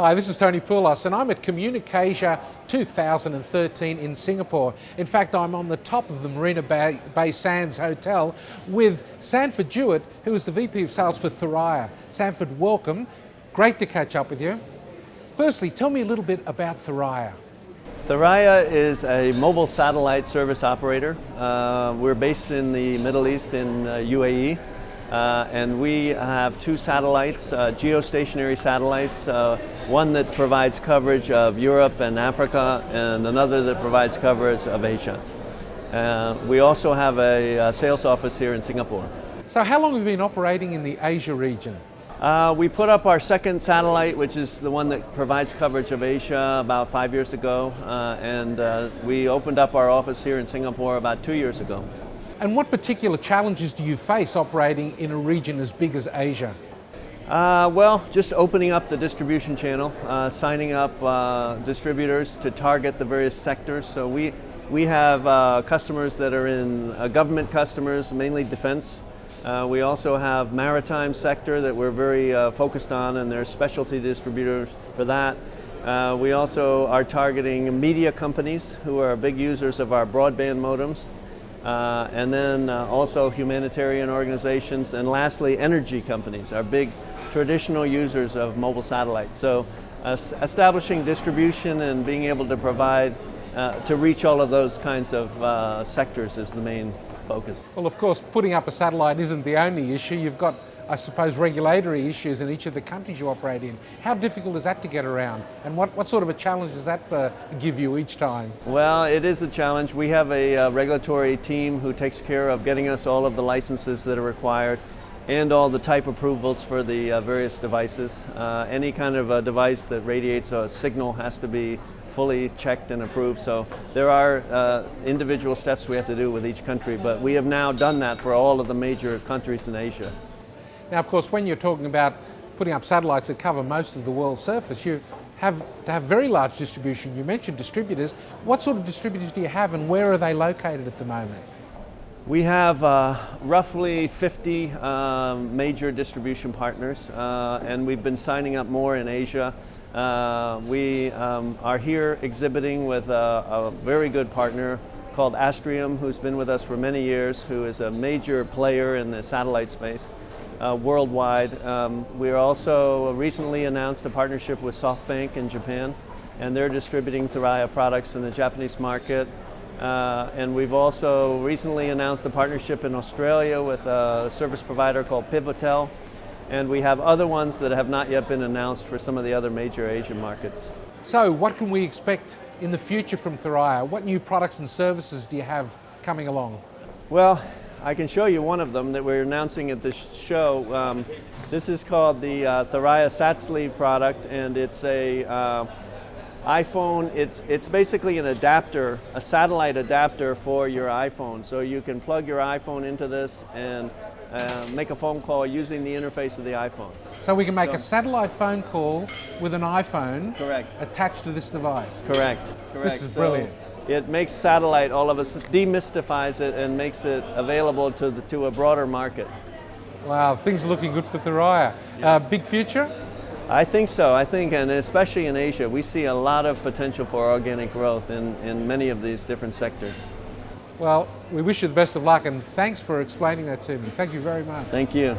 Hi, this is Tony Poulos and I'm at CommunicAsia2013 in Singapore. In fact, I'm on the top of the Marina Bay Sands Hotel with Sanford Jewett, who is the VP of Sales for Thuraya. Sanford, welcome. Great to catch up with you. Firstly, tell me a little bit about Thuraya. Thuraya is a mobile satellite service operator. We're based in the Middle East in UAE. And we have two satellites, geostationary satellites, one that provides coverage of Europe and Africa, and another that provides coverage of Asia. We also have a sales office here in Singapore. So how long have you been operating in the Asia region? We put up our second satellite, which is the one that provides coverage of Asia, about 5 years ago, and we opened up our office here in Singapore about 2 years ago. And what particular challenges do you face operating in a region as big as Asia? Well, just opening up the distribution channel, signing up distributors to target the various sectors. So we have customers that are in government customers, mainly defense. We also have maritime sector that we're very focused on, and there's specialty distributors for that. We also are targeting media companies who are big users of our broadband modems. And then also humanitarian organizations, and lastly energy companies are big traditional users of mobile satellites. So establishing distribution and being able to provide to reach all of those kinds of sectors is the main focus. Well, of course, putting up a satellite isn't the only issue. You've got, I suppose, regulatory issues in each of the countries you operate in. How difficult is that to get around? And what sort of a challenge does that give you each time? Well, it is a challenge. We have a regulatory team who takes care of getting us all of the licenses that are required and all the type approvals for the various devices. Any kind of a device that radiates a signal has to be fully checked and approved. So there are individual steps we have to do with each country, but we have now done that for all of the major countries in Asia. Now, of course, when you're talking about putting up satellites that cover most of the world's surface, you have to have very large distribution. You mentioned distributors. What sort of distributors do you have, and where are they located at the moment? We have roughly 50 major distribution partners, and we've been signing up more in Asia. We are here exhibiting with a very good partner called Astrium, who's been with us for many years, who is a major player in the satellite space. Worldwide. We also recently announced a partnership with SoftBank in Japan, and they're distributing Thuraya products in the Japanese market. And we've also recently announced a partnership in Australia with a service provider called Pivotel, and we have other ones that have not yet been announced for some of the other major Asian markets. So what can we expect in the future from Thuraya? What new products and services do you have coming along? Well, I can show you one of them that we're announcing at this show. This is called the Thuraya Sat Sleeve product, and it's a iPhone. It's basically an adapter, a satellite adapter for your iPhone. So you can plug your iPhone into this and make a phone call using the interface of the iPhone. So we can make a satellite phone call with an iPhone. Correct. Attached to this device. Correct. This is brilliant. It makes satellite, all of us, demystifies it and makes it available to a broader market. Wow, things are looking good for Thuraya. Yeah. Big future? I think so. And especially in Asia, we see a lot of potential for organic growth in many of these different sectors. Well, we wish you the best of luck, and thanks for explaining that to me. Thank you very much. Thank you.